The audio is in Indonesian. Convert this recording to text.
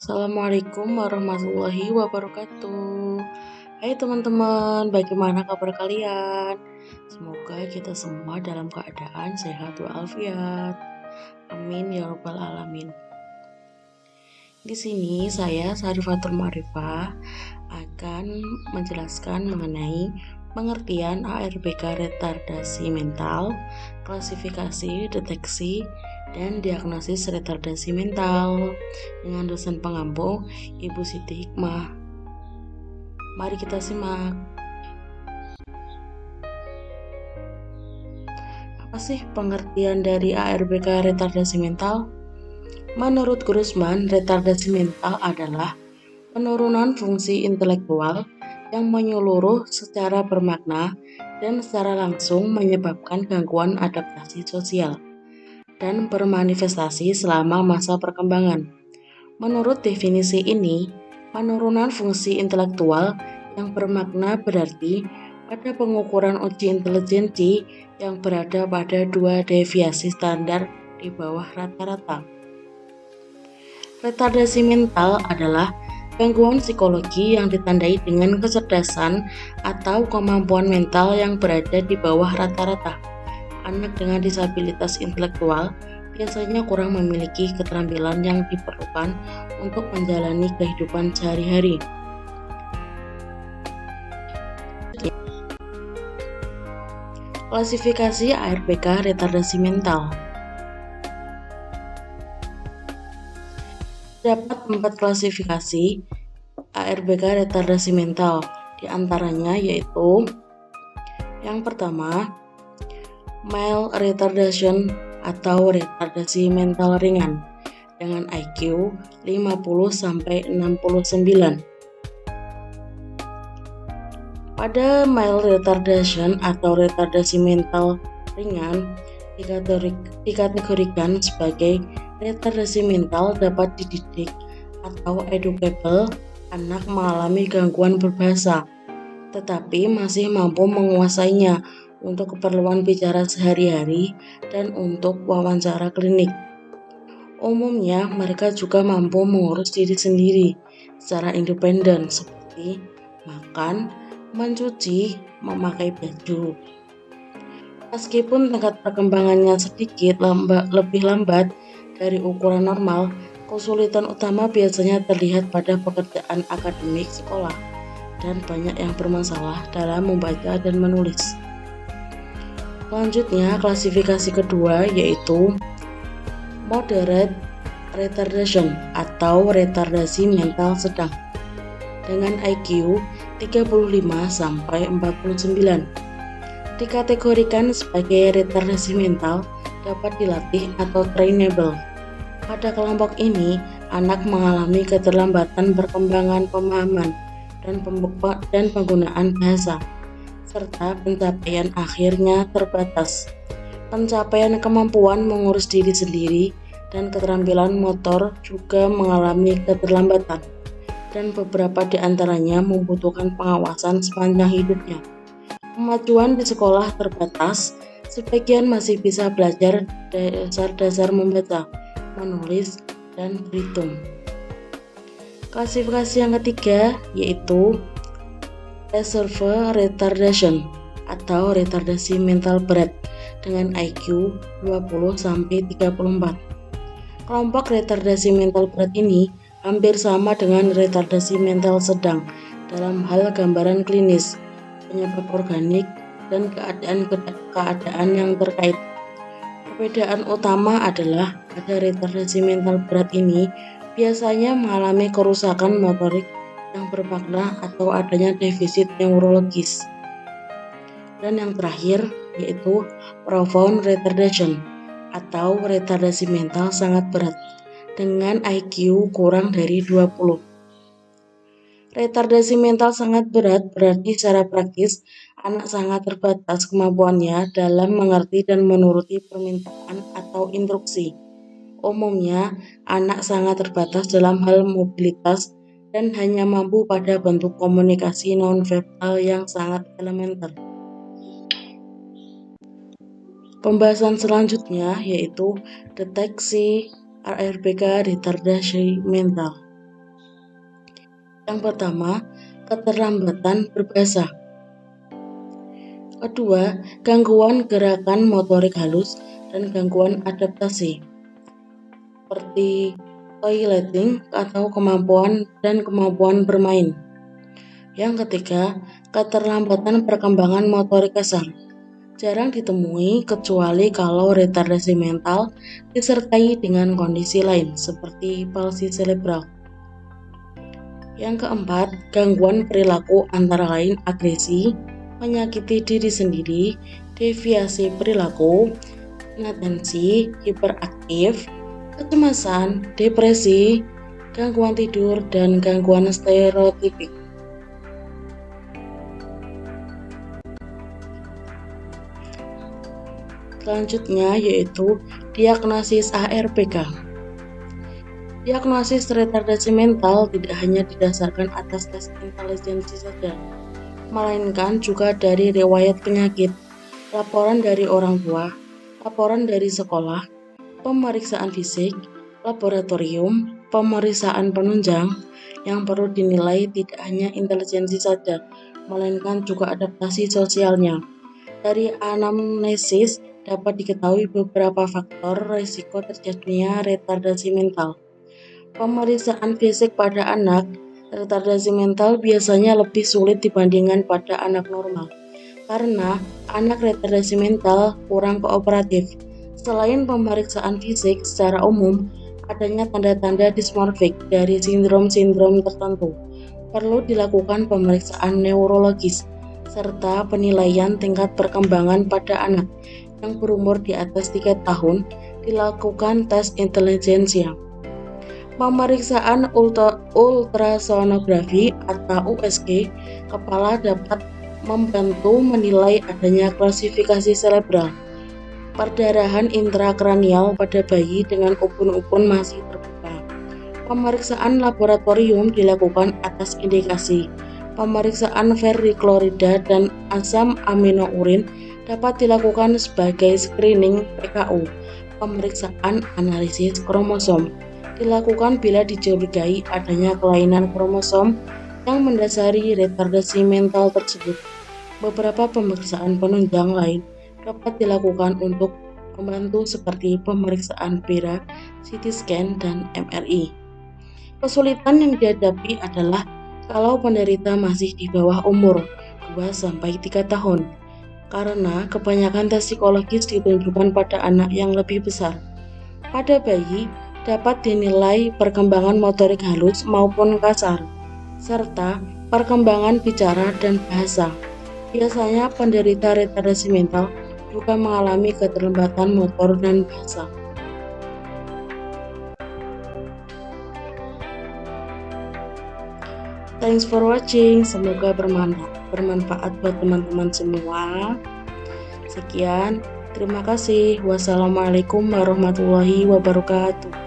Assalamualaikum warahmatullahi wabarakatuh. Hai teman-teman, bagaimana kabar kalian? Semoga kita semua dalam keadaan sehat walafiat. Amin ya rabbal alamin. Di sini saya Sarifatul Ma'rifah akan menjelaskan mengenai pengertian ARBK retardasi mental, klasifikasi, deteksi, dan diagnosis retardasi mental dengan dosen pengampu Ibu Siti Hikmah. Mari kita simak. Apa sih pengertian dari ARBK retardasi mental? Menurut Grossman, retardasi mental adalah penurunan fungsi intelektual yang menyeluruh secara bermakna dan secara langsung menyebabkan gangguan adaptasi sosial dan bermanifestasi selama masa perkembangan. Menurut definisi ini, penurunan fungsi intelektual yang bermakna berarti pada pengukuran uji intelijensi yang berada pada 2 deviasi standar di bawah rata-rata. Retardasi mental adalah gangguan psikologi yang ditandai dengan kecerdasan atau kemampuan mental yang berada di bawah rata-rata. Anak dengan disabilitas intelektual biasanya kurang memiliki keterampilan yang diperlukan untuk menjalani kehidupan sehari-hari. Klasifikasi ARBK retardasi mental. Terdapat 4 klasifikasi ARBK retardasi mental, di antaranya yaitu yang pertama, mild retardation atau retardasi mental ringan dengan IQ 50-69. Pada mild retardation atau retardasi mental ringan dikategorikan sebagai retardasi mental dapat dididik atau educable. Anak mengalami gangguan berbahasa, tetapi masih mampu menguasainya untuk keperluan bicara sehari-hari dan untuk wawancara klinik. Umumnya, mereka juga mampu mengurus diri sendiri secara independen seperti makan, mencuci, memakai baju. Meskipun tingkat perkembangannya sedikit lebih lambat dari ukuran normal, kesulitan utama biasanya terlihat pada pekerjaan akademik sekolah dan banyak yang bermasalah dalam membaca dan menulis. Selanjutnya, klasifikasi kedua yaitu moderate retardation atau retardasi mental sedang dengan IQ 35-49. Dikategorikan sebagai retardasi mental dapat dilatih atau trainable. Pada kelompok ini, anak mengalami keterlambatan perkembangan pemahaman dan penggunaan bahasa, serta pencapaian akhirnya terbatas. Pencapaian kemampuan mengurus diri sendiri dan keterampilan motor juga mengalami keterlambatan, dan beberapa di antaranya membutuhkan pengawasan sepanjang hidupnya. Kemajuan di sekolah terbatas, sebagian masih bisa belajar dasar-dasar membaca, menulis, dan berhitung. Klasifikasi yang ketiga yaitu reserve retardation atau retardasi mental berat dengan IQ 20-34. Kelompok retardasi mental berat ini hampir sama dengan retardasi mental sedang dalam hal gambaran klinis, penyebab organik, dan keadaan yang terkait. Perbedaan utama adalah pada retardasi mental berat ini biasanya mengalami kerusakan motorik yang bermakna atau adanya defisit neurologis. Dan yang terakhir yaitu profound retardation atau retardasi mental sangat berat dengan IQ kurang dari 20. Retardasi mental sangat berat berarti secara praktis anak sangat terbatas kemampuannya dalam mengerti dan menuruti permintaan atau instruksi. Umumnya, anak sangat terbatas dalam hal mobilitas dan hanya mampu pada bentuk komunikasi nonverbal yang sangat elementer. Pembahasan selanjutnya yaitu deteksi ARBK retardasi mental. Yang pertama, keterlambatan berbahasa. Kedua, gangguan gerakan motorik halus dan gangguan adaptasi, seperti toileting atau kemampuan bermain. Yang ketiga, keterlambatan perkembangan motorik kasar. Jarang ditemui kecuali kalau retardasi mental disertai dengan kondisi lain seperti palsi cerebral. Yang keempat, gangguan perilaku antara lain agresi, menyakiti diri sendiri, deviasi perilaku, inatensi, hiperaktif, kecemasan, depresi, gangguan tidur, dan gangguan stereotipik. Selanjutnya yaitu diagnosis ARPK. Diagnosis retardasi mental tidak hanya didasarkan atas tes intelijensi saja, melainkan juga dari riwayat penyakit, laporan dari orang tua, laporan dari sekolah, pemeriksaan fisik, laboratorium, pemeriksaan penunjang. Yang perlu dinilai tidak hanya intelijensi saja, melainkan juga adaptasi sosialnya. Dari anamnesis dapat diketahui beberapa faktor risiko terjadinya retardasi mental. Pemeriksaan fisik pada anak retardasi mental biasanya lebih sulit dibandingkan pada anak normal, karena anak retardasi mental kurang kooperatif. Selain pemeriksaan fisik secara umum, adanya tanda-tanda dismorfik dari sindrom-sindrom tertentu. Perlu dilakukan pemeriksaan neurologis, serta penilaian tingkat perkembangan pada anak yang berumur di atas 3 tahun, dilakukan tes intelijensia. Pemeriksaan ultrasonografi atau USG kepala dapat membantu menilai adanya klasifikasi cerebral, perdarahan intrakranial pada bayi dengan ubun-ubun masih terbuka. Pemeriksaan laboratorium dilakukan atas indikasi. Pemeriksaan ferriklorida dan asam aminourin dapat dilakukan sebagai screening PKU. Pemeriksaan analisis kromosom dilakukan bila dicurigai adanya kelainan kromosom yang mendasari retardasi mental tersebut. Beberapa pemeriksaan penunjang lain dapat dilakukan untuk membantu seperti pemeriksaan PIRA, CT scan, dan MRI. Kesulitan yang dihadapi adalah kalau penderita masih di bawah umur 2-3 tahun, karena kebanyakan tes psikologis ditunjukkan pada anak yang lebih besar. Pada bayi, dapat dinilai perkembangan motorik halus maupun kasar, serta perkembangan bicara dan bahasa. Biasanya penderita retardasi mental juga mengalami keterlambatan motor dan bahasa. Thanks for watching, semoga bermanfaat buat teman-teman semua. Sekian, terima kasih. Wassalamualaikum warahmatullahi wabarakatuh.